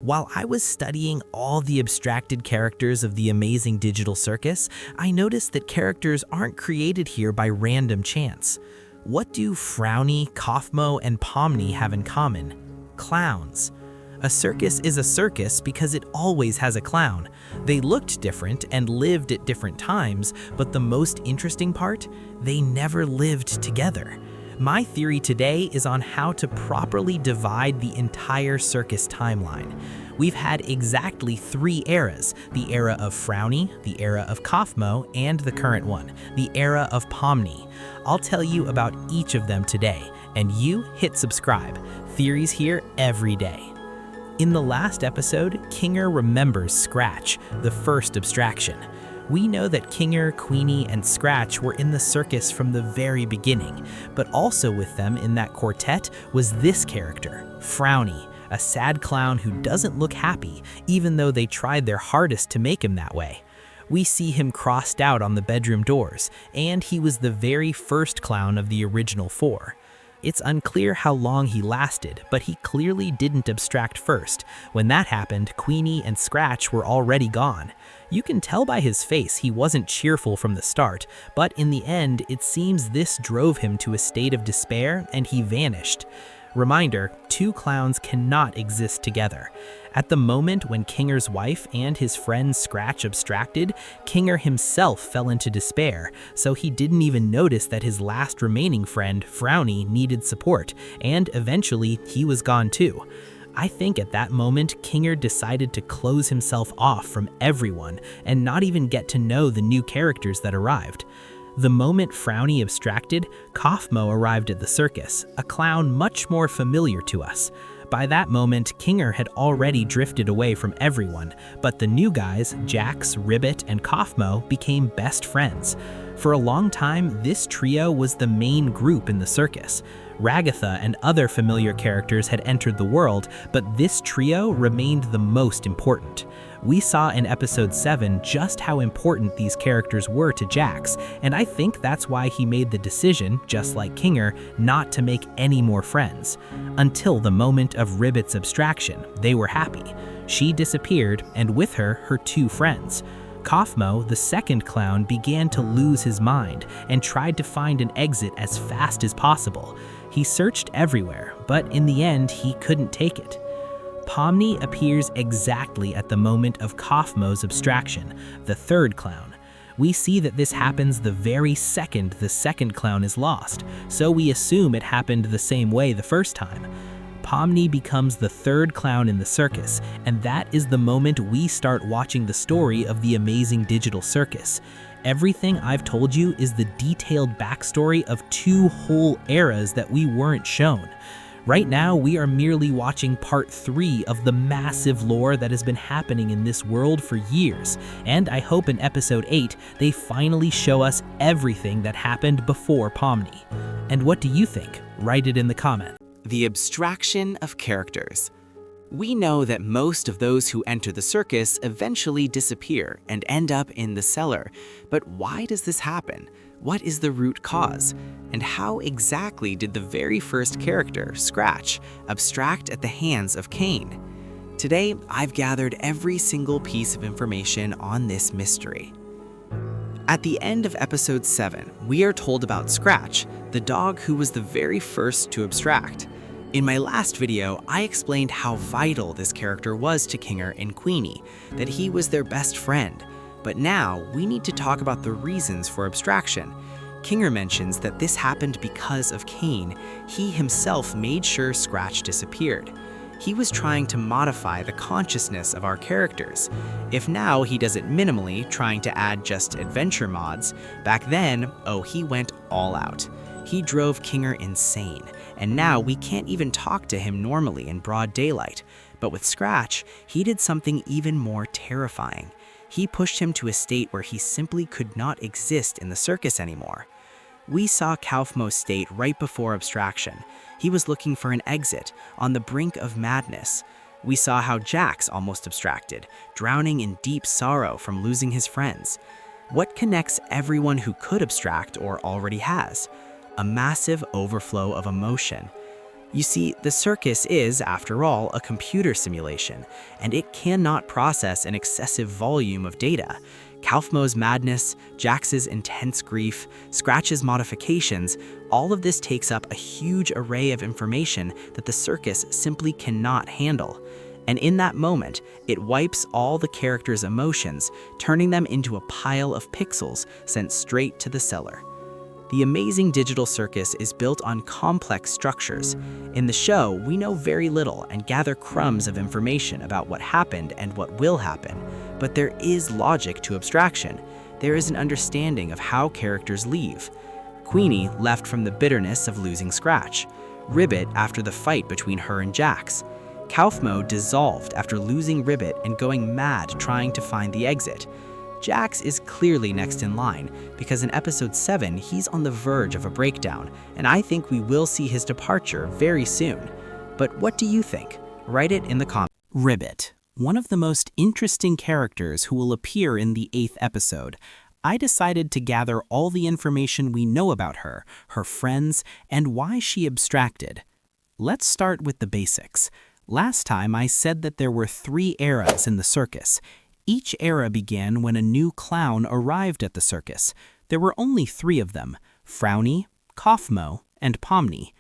While I was studying all the abstracted characters of the amazing digital circus, I noticed that characters aren't created here by random chance. What do Frowny, Kofmo, and Pomni have in common? Clowns. A circus is a circus because it always has a clown. They looked different and lived at different times, but the most interesting part? They never lived together. My theory today is on how to properly divide the entire circus timeline. We've had exactly 3 eras: the era of Frowny, the era of Kofmo, and the current one, the era of Pomni. I'll tell you about each of them today, and you hit subscribe. Theories here every day. In the last episode, Kinger remembers Scratch, the first abstraction. We know that Kinger, Queenie, and Scratch were in the circus from the very beginning, but also with them in that quartet was this character, Frowny, a sad clown who doesn't look happy, even though they tried their hardest to make him that way. We see him crossed out on the bedroom doors, and he was the very first clown of the original 4. It's unclear how long he lasted, but he clearly didn't abstract first. When that happened, Queenie and Scratch were already gone. You can tell by his face he wasn't cheerful from the start, but in the end, it seems this drove him to a state of despair and he vanished. Reminder, 2 clowns cannot exist together. At the moment when Kinger's wife and his friend Scratch abstracted, Kinger himself fell into despair, so he didn't even notice that his last remaining friend, Frowny, needed support, and eventually he was gone too. I think at that moment, Kinger decided to close himself off from everyone and not even get to know the new characters that arrived. The moment Frowny abstracted, Kofmo arrived at the circus, a clown much more familiar to us. By that moment, Kinger had already drifted away from everyone, but the new guys, Jax, RIBBIT, and Kofmo, became best friends. For a long time, this trio was the main group in the circus. Ragatha and other familiar characters had entered the world, but this trio remained the most important. We saw in episode 7 just how important these characters were to Jax, and I think that's why he made the decision, just like Kinger, not to make any more friends. Until the moment of RIBBIT's abstraction, they were happy. She disappeared, and with her, her 2 friends. Kofmo, the second clown, began to lose his mind and tried to find an exit as fast as possible. He searched everywhere, but in the end, he couldn't take it. Pomni appears exactly at the moment of Kofmo's abstraction, the third clown. We see that this happens the very second the second clown is lost, so we assume it happened the same way the first time. Pomni becomes the third clown in the circus, and that is the moment we start watching the story of the amazing digital circus. Everything I've told you is the detailed backstory of 2 whole eras that we weren't shown. Right now, we are merely watching part 3 of the massive lore that has been happening in this world for years, and I hope in episode 8, they finally show us everything that happened before Pomni. And what do you think? Write it in the comments. The abstraction of characters. We know that most of those who enter the circus eventually disappear and end up in the cellar, but why does this happen? What is the root cause? And how exactly did the very first character, Scratch, abstract at the hands of Cain? Today, I've gathered every single piece of information on this mystery. At the end of episode 7, we are told about Scratch, the dog who was the very first to abstract. In my last video, I explained how vital this character was to Kinger and Queenie, that he was their best friend. But now, we need to talk about the reasons for abstraction. Kinger mentions that this happened because of Cain. He himself made sure Scratch disappeared. He was trying to modify the consciousness of our characters. If now he does it minimally, trying to add just adventure mods, back then, oh, he went all out. He drove Kinger insane, and now we can't even talk to him normally in broad daylight. But with Scratch, he did something even more terrifying. He pushed him to a state where he simply could not exist in the circus anymore. We saw Kofmo's state right before abstraction. He was looking for an exit, on the brink of madness. We saw how Jax almost abstracted, drowning in deep sorrow from losing his friends. What connects everyone who could abstract or already has? A massive overflow of emotion. You see, the circus is, after all, a computer simulation, and it cannot process an excessive volume of data. Kofmo's madness, Jax's intense grief, Scratch's modifications, all of this takes up a huge array of information that the circus simply cannot handle. And in that moment, it wipes all the characters' emotions, turning them into a pile of pixels sent straight to the cellar. The amazing digital circus is built on complex structures. In the show, we know very little and gather crumbs of information about what happened and what will happen. But there is logic to abstraction. There is an understanding of how characters leave. Queenie left from the bitterness of losing Scratch. RIBBIT after the fight between her and Jax. kofmo dissolved after losing RIBBIT and going mad trying to find the exit. Jax is clearly next in line, because in episode 7, he's on the verge of a breakdown, and I think we will see his departure very soon. But what do you think? Write it in the comments. RIBBIT, one of the most interesting characters who will appear in the 8th episode. I decided to gather all the information we know about her, her friends, and why she abstracted. Let's start with the basics. Last time I said that there were 3 eras in the circus. Each era began when a new clown arrived at the circus. There were only 3 of them, Frowny, Kofmo, and Pomni.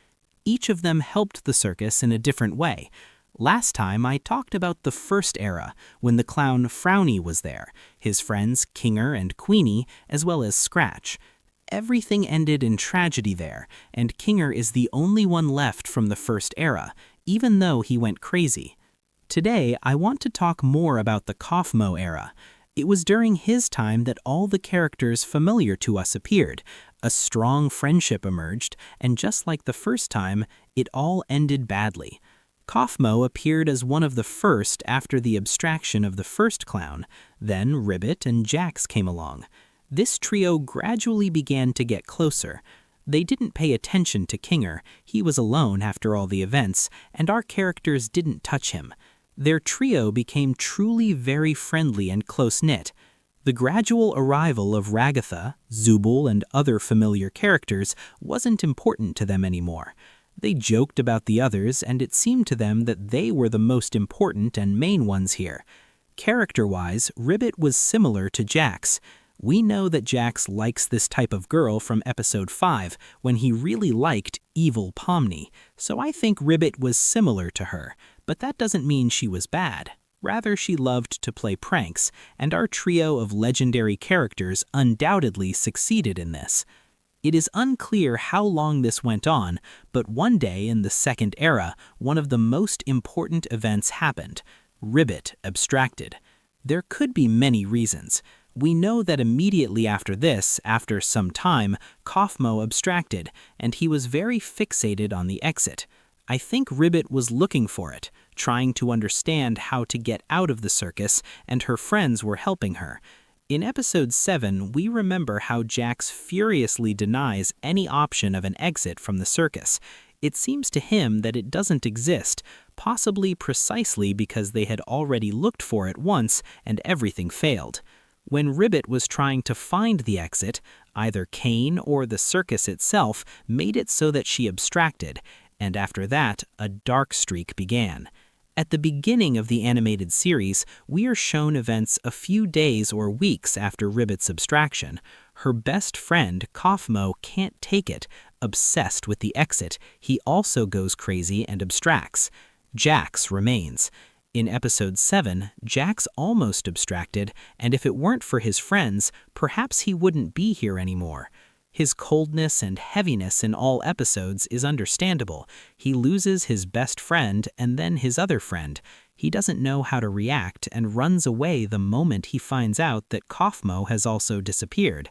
Each of them helped the circus in a different way. Last time I talked about the first era, when the clown Frowny was there, his friends Kinger and Queenie, as well as Scratch. Everything ended in tragedy there, and Kinger is the only one left from the first era, even though he went crazy. Today, I want to talk more about the kofmo era. It was during his time that all the characters familiar to us appeared. A strong friendship emerged, and just like the first time, it all ended badly. Kofmo appeared as one of the first after the abstraction of the first clown. Then RIBBIT and Jax came along. This trio gradually began to get closer. They didn't pay attention to Kinger. He was alone after all the events, and our characters didn't touch him. Their trio became truly very friendly and close-knit. The gradual arrival of Ragatha, Zubul, and other familiar characters wasn't important to them anymore. They joked about the others, and it seemed to them that they were the most important and main ones here. Character-wise, RIBBIT was similar to Jax. We know that Jax likes this type of girl from episode 5, when he really liked evil Pomni, so I think RIBBIT was similar to her. But that doesn't mean she was bad. Rather, she loved to play pranks, and our trio of legendary characters undoubtedly succeeded in this. It is unclear how long this went on, but one day in the second era, one of the most important events happened. RIBBIT abstracted. There could be many reasons. We know that immediately after this, after some time, kofmo abstracted, and he was very fixated on the exit. I think RIBBIT was looking for it, trying to understand how to get out of the circus, and her friends were helping her. In episode 7, we remember how Jax furiously denies any option of an exit from the circus. It seems to him that it doesn't exist, possibly precisely because they had already looked for it once and everything failed. When RIBBIT was trying to find the exit, either Kane or the circus itself made it so that she abstracted, and after that, a dark streak began. At the beginning of the animated series, we are shown events a few days or weeks after RIBBIT's abstraction. Her best friend, kofmo, can't take it. Obsessed with the exit, he also goes crazy and abstracts. Jax remains. In episode 7, Jax almost abstracted, and if it weren't for his friends, perhaps he wouldn't be here anymore. His coldness and heaviness in all episodes is understandable. He loses his best friend and then his other friend. He doesn't know how to react and runs away the moment he finds out that kofmo has also disappeared.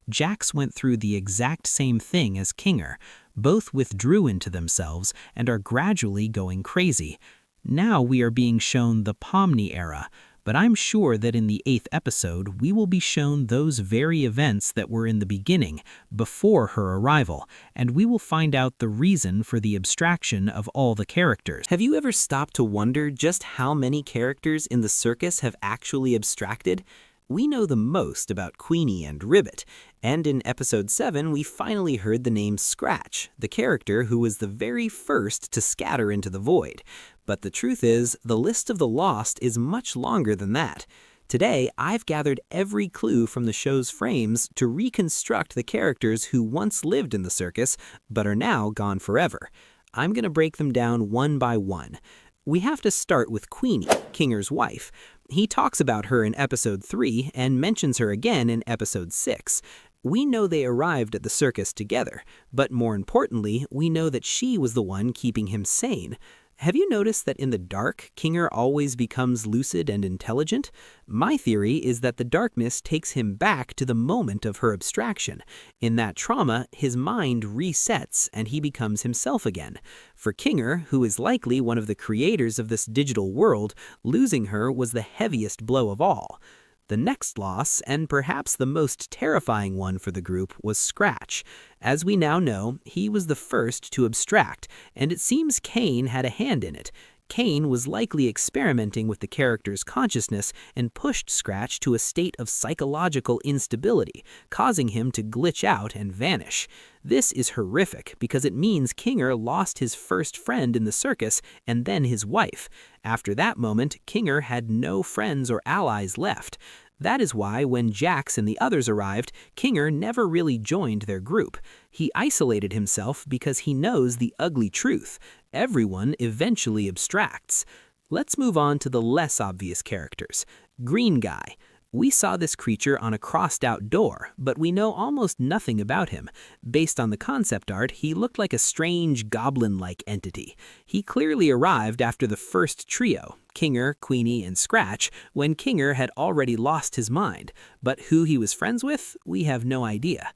Jax went through the exact same thing as Kinger. Both withdrew into themselves and are gradually going crazy. Now we are being shown the Pomni era, but I'm sure that in the 8th episode we will be shown those very events that were in the beginning, before her arrival, and we will find out the reason for the abstraction of all the characters. Have you ever stopped to wonder just how many characters in the circus have actually abstracted? we know the most about Queenie and Ribbit, and in episode 7 we finally heard the name Scratch, the character who was the very first to scatter into the void. But the truth is, the list of the lost is much longer than that. Today, I've gathered every clue from the show's frames to reconstruct the characters who once lived in the circus, but are now gone forever. I'm going to break them down one by one. We have to start with Queenie, Kinger's wife. He talks about her in episode 3 and mentions her again in episode 6. We know they arrived at the circus together, but more importantly, we know that she was the one keeping him sane. Have you noticed that in the dark, Kinger always becomes lucid and intelligent? My theory is that the darkness takes him back to the moment of her abstraction. In that trauma, his mind resets and he becomes himself again. For Kinger, who is likely one of the creators of this digital world, losing her was the heaviest blow of all. The next loss, and perhaps the most terrifying one for the group, was Scratch. As we now know, he was the first to abstract, and it seems Kane had a hand in it. Kane was likely experimenting with the character's consciousness and pushed Scratch to a state of psychological instability, causing him to glitch out and vanish. This is horrific because it means Kinger lost his first friend in the circus and then his wife. After that moment, Kinger had no friends or allies left. That is why when Jax and the others arrived, Kinger never really joined their group. He isolated himself because he knows the ugly truth. Everyone eventually abstracts. Let's move on to the less obvious characters. Green Guy. We saw this creature on a crossed-out door, but we know almost nothing about him. Based on the concept art, he looked like a strange goblin-like entity. He clearly arrived after the first trio, Kinger, Queenie, and Scratch, when Kinger had already lost his mind. But who he was friends with, we have no idea.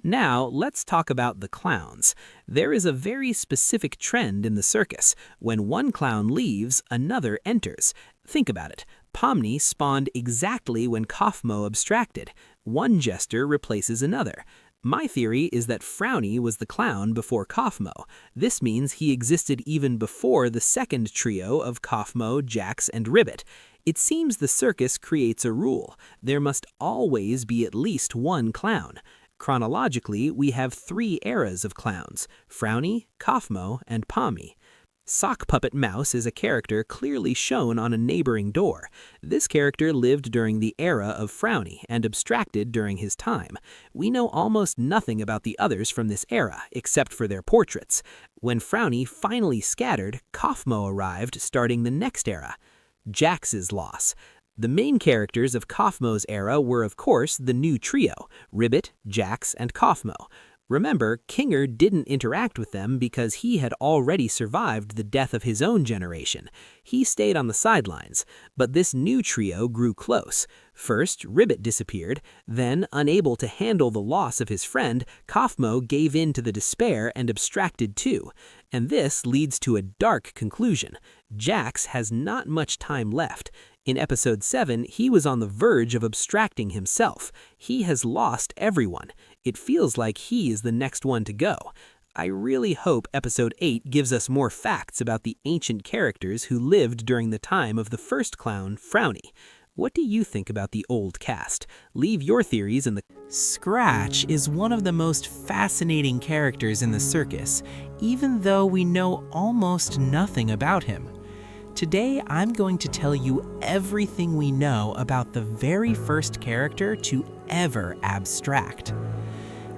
Now, let's talk about the clowns. There is a very specific trend in the circus. When one clown leaves, another enters. Think about it. Pomni spawned exactly when Kofmo abstracted. One jester replaces another. My theory is that Frowny was the clown before Kofmo. This means he existed even before the second trio of Kofmo, Jax, and Ribbit. It seems the circus creates a rule. There must always be at least one clown. Chronologically, we have 3 eras of clowns: Frowny, Kofmo, and Pomni. Sock Puppet Mouse is a character clearly shown on a neighboring door. This character lived during the era of Frowny and abstracted during his time. We know almost nothing about the others from this era, except for their portraits. When Frowny finally scattered, Kofmo arrived, starting the next era. Jax's loss. The main characters of Kofmo's era were, of course, the new trio, Ribbit, Jax, and Kofmo. Remember, Kinger didn't interact with them because he had already survived the death of his own generation. He stayed on the sidelines, but this new trio grew close. First, Ribbit disappeared, then, unable to handle the loss of his friend, Kofmo gave in to the despair and abstracted too. And this leads to a dark conclusion. Jax has not much time left. In episode 7, he was on the verge of abstracting himself. He has lost everyone. It feels like he is the next one to go. I really hope episode 8 gives us more facts about the ancient characters who lived during the time of the first clown, Frowny. What do you think about the old cast? Leave your theories in the... Scratch is one of the most fascinating characters in the circus, even though we know almost nothing about him. Today, I'm going to tell you everything we know about the very first character to ever abstract.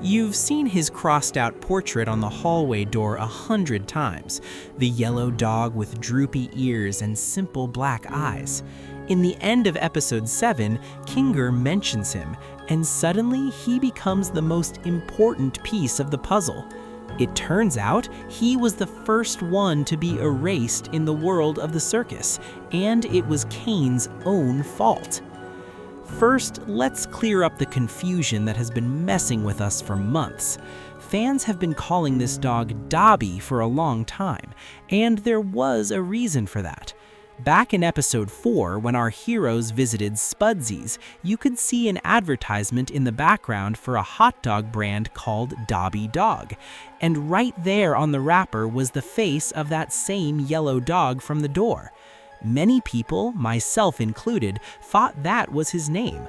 You've seen his crossed-out portrait on the hallway door 100 times, the yellow dog with droopy ears and simple black eyes. In the end of episode 7, Kinger mentions him, and suddenly he becomes the most important piece of the puzzle. It turns out he was the first one to be erased in the world of the circus, and it was Kane's own fault. First, let's clear up the confusion that has been messing with us for months. Fans have been calling this dog Dobby for a long time, and there was a reason for that. Back in episode 4, when our heroes visited Spudsies, you could see an advertisement in the background for a hot dog brand called Dobby Dog. And right there on the wrapper was the face of that same yellow dog from the door. Many people, myself included, thought that was his name.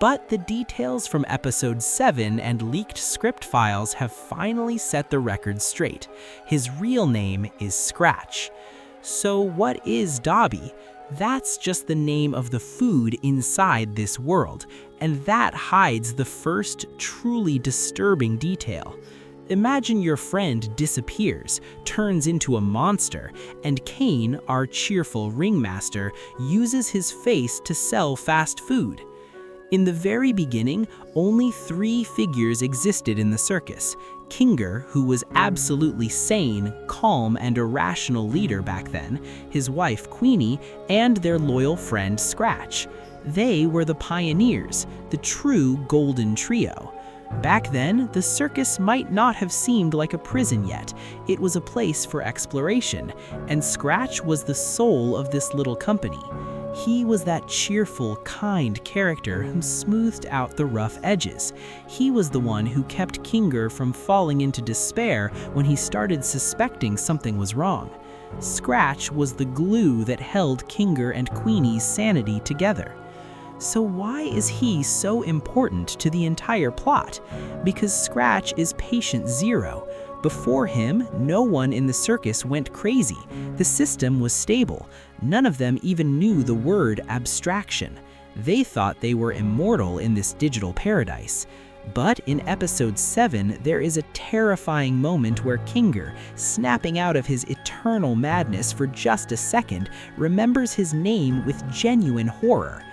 But the details from episode 7 and leaked script files have finally set the record straight. His real name is Scratch. So what is Dobby? That's just the name of the food inside this world, and that hides the first truly disturbing detail. Imagine your friend disappears, turns into a monster, and Kane, our cheerful ringmaster, uses his face to sell fast food. In the very beginning, only 3 figures existed in the circus. Kinger, who was absolutely sane, calm, and a rational leader back then, his wife Queenie, and their loyal friend Scratch. They were the pioneers, the true golden trio. Back then, the circus might not have seemed like a prison yet. It was a place for exploration, and Scratch was the soul of this little company. He was that cheerful, kind character who smoothed out the rough edges. He was the one who kept Kinger from falling into despair when he started suspecting something was wrong. Scratch was the glue that held Kinger and Queenie's sanity together. So why is he so important to the entire plot? Because Scratch is patient zero. Before him, no one in the circus went crazy. The system was stable. None of them even knew the word abstraction. They thought they were immortal in this digital paradise. But in episode 7, there is a terrifying moment where Kinger, snapping out of his eternal madness for just a second, remembers his name with genuine horror.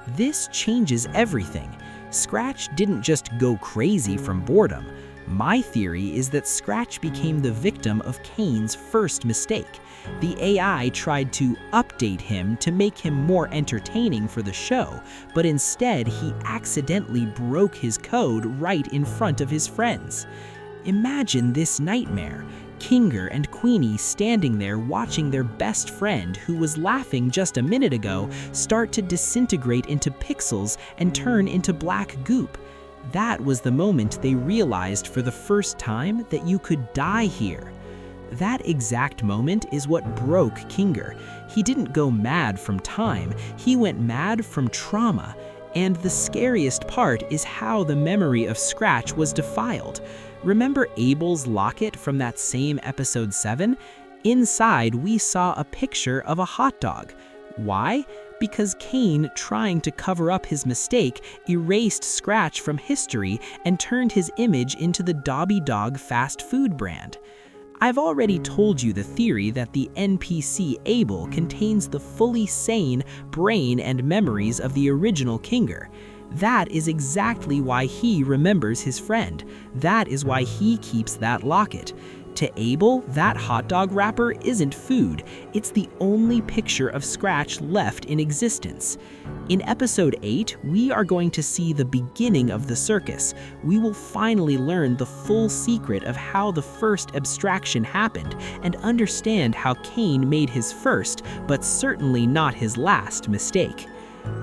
This changes everything. Scratch didn't just go crazy from boredom. My theory is that Scratch became the victim of Kane's first mistake. The AI tried to update him to make him more entertaining for the show, but instead he accidentally broke his code right in front of his friends. Imagine this nightmare. Kinger and Queenie standing there watching their best friend, who was laughing just a minute ago, start to disintegrate into pixels and turn into black goop. That was the moment they realized for the first time that you could die here. That exact moment is what broke Kinger. He didn't go mad from time, he went mad from trauma. And the scariest part is how the memory of Scratch was defiled. Remember Abel's locket from that same episode 7? Inside, we saw a picture of a hot dog. Why? Because Kane, trying to cover up his mistake, erased Scratch from history and turned his image into the Dobby Dog fast food brand. I've already told you the theory that the NPC Abel contains the fully sane brain and memories of the original Kinger. That is exactly why he remembers his friend. That is why he keeps that locket. To Abel, that hot dog wrapper isn't food. It's the only picture of Scratch left in existence. In episode 8, we are going to see the beginning of the circus. We will finally learn the full secret of how the first abstraction happened and understand how Kane made his first, but certainly not his last, mistake.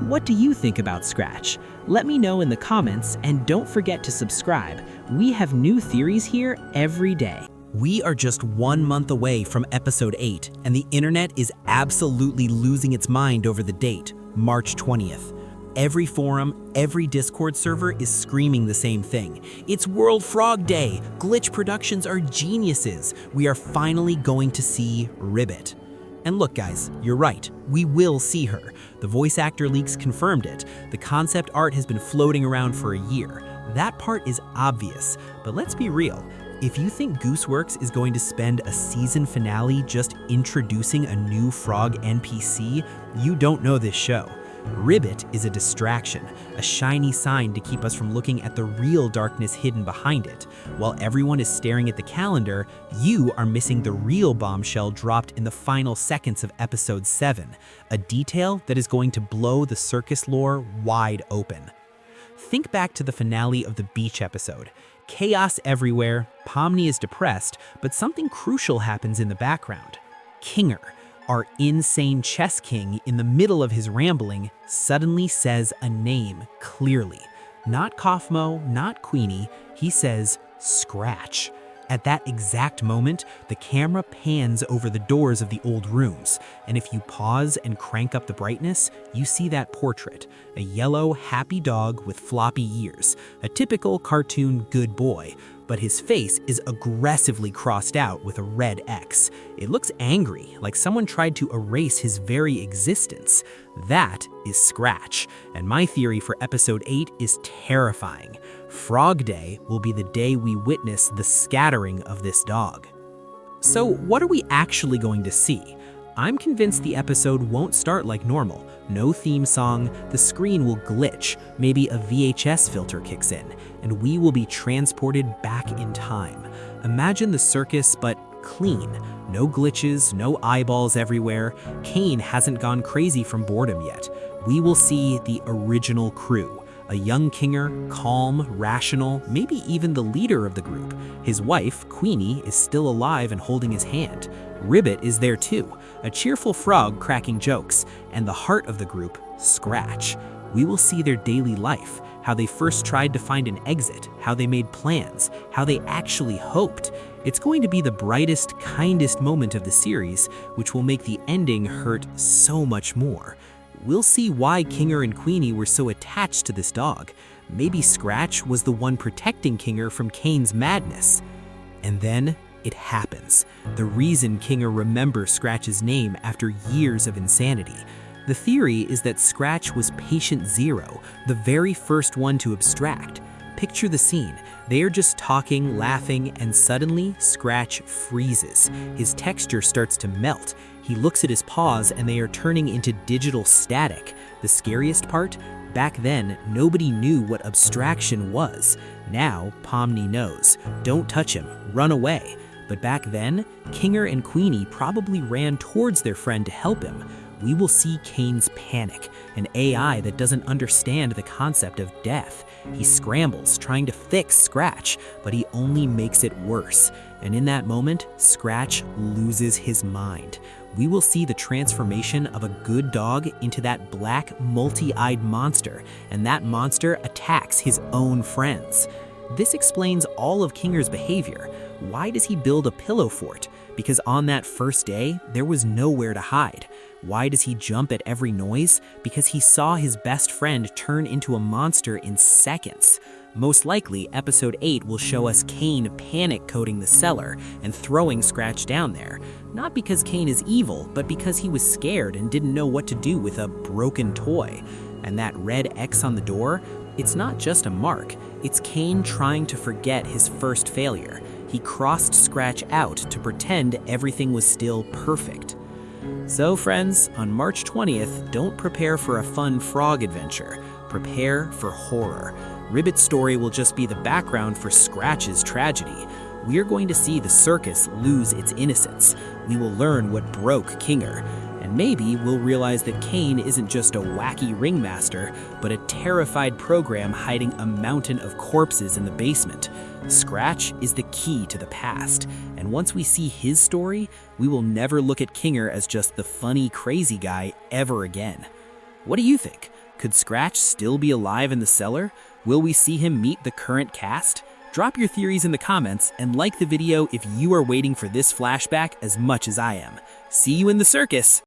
What do you think about Scratch? Let me know in the comments, and don't forget to subscribe. We have new theories here every day. We are just 1 month away from episode 8, and the internet is absolutely losing its mind over the date, March 20th. Every forum, every Discord server is screaming the same thing. It's World Frog Day! Glitch Productions are geniuses! We are finally going to see RIBBIT. And look guys, you're right, we will see her. The voice actor leaks confirmed it. The concept art has been floating around for a year. That part is obvious, but let's be real. If you think Gooseworks is going to spend a season finale just introducing a new frog NPC, you don't know this show. RIBBIT is a distraction, a shiny sign to keep us from looking at the real darkness hidden behind it. While everyone is staring at the calendar, you are missing the real bombshell dropped in the final seconds of episode 7, a detail that is going to blow the circus lore wide open. Think back to the finale of the beach episode. Chaos everywhere, Pomni is depressed, but something crucial happens in the background. Kinger, our insane chess king, in the middle of his rambling, suddenly says a name clearly. Not Kofmo, not Queenie, he says Scratch. At that exact moment, the camera pans over the doors of the old rooms, and if you pause and crank up the brightness, you see that portrait, a yellow, happy dog with floppy ears, a typical cartoon good boy, but his face is aggressively crossed out with a red X. It looks angry, like someone tried to erase his very existence. That is Scratch, and my theory for episode 8 is terrifying. Frog Day will be the day we witness the scattering of this dog. So what are we actually going to see? I'm convinced the episode won't start like normal. No theme song, the screen will glitch, maybe a VHS filter kicks in, and we will be transported back in time. Imagine the circus, but clean. No glitches, no eyeballs everywhere. Kane hasn't gone crazy from boredom yet. We will see the original crew. A young Kinger, calm, rational, maybe even the leader of the group. His wife, Queenie, is still alive and holding his hand. RIBBIT is there too, a cheerful frog cracking jokes, and the heart of the group, Scratch. We will see their daily life, how they first tried to find an exit, how they made plans, how they actually hoped. It's going to be the brightest, kindest moment of the series, which will make the ending hurt so much more. We'll see why Kinger and Queenie were so attached to this dog. Maybe Scratch was the one protecting Kinger from Kane's madness. And then it happens. The reason Kinger remembers Scratch's name after years of insanity. The theory is that Scratch was patient zero, the very first one to abstract. Picture the scene. They are just talking, laughing, and suddenly Scratch freezes. His texture starts to melt. He looks at his paws and they are turning into digital static. The scariest part? Back then, nobody knew what abstraction was. Now, Pomni knows. Don't touch him. Run away. But back then, Kinger and Queenie probably ran towards their friend to help him. We will see Kane's panic, an AI that doesn't understand the concept of death. He scrambles, trying to fix Scratch, but he only makes it worse. And in that moment, Scratch loses his mind. We will see the transformation of a good dog into that black, multi-eyed monster, and that monster attacks his own friends. This explains all of Kinger's behavior. Why does he build a pillow fort? Because on that first day, there was nowhere to hide. Why does he jump at every noise? Because he saw his best friend turn into a monster in seconds. Most likely, episode 8 will show us Kane panic-coding the cellar and throwing Scratch down there. Not because Kane is evil, but because he was scared and didn't know what to do with a broken toy. And that red X on the door, it's not just a mark. It's Kane trying to forget his first failure. He crossed Scratch out to pretend everything was still perfect. So friends, on March 20th, don't prepare for a fun frog adventure. Prepare for horror. RIBBIT's story will just be the background for Scratch's tragedy. We are going to see the circus lose its innocence. We will learn what broke Kinger. And maybe we'll realize that Kane isn't just a wacky ringmaster, but a terrified program hiding a mountain of corpses in the basement. Scratch is the key to the past, and once we see his story, we will never look at Kinger as just the funny, crazy guy ever again. What do you think? Could Scratch still be alive in the cellar? Will we see him meet the current cast? Drop your theories in the comments and like the video if you are waiting for this flashback as much as I am. See you in the circus!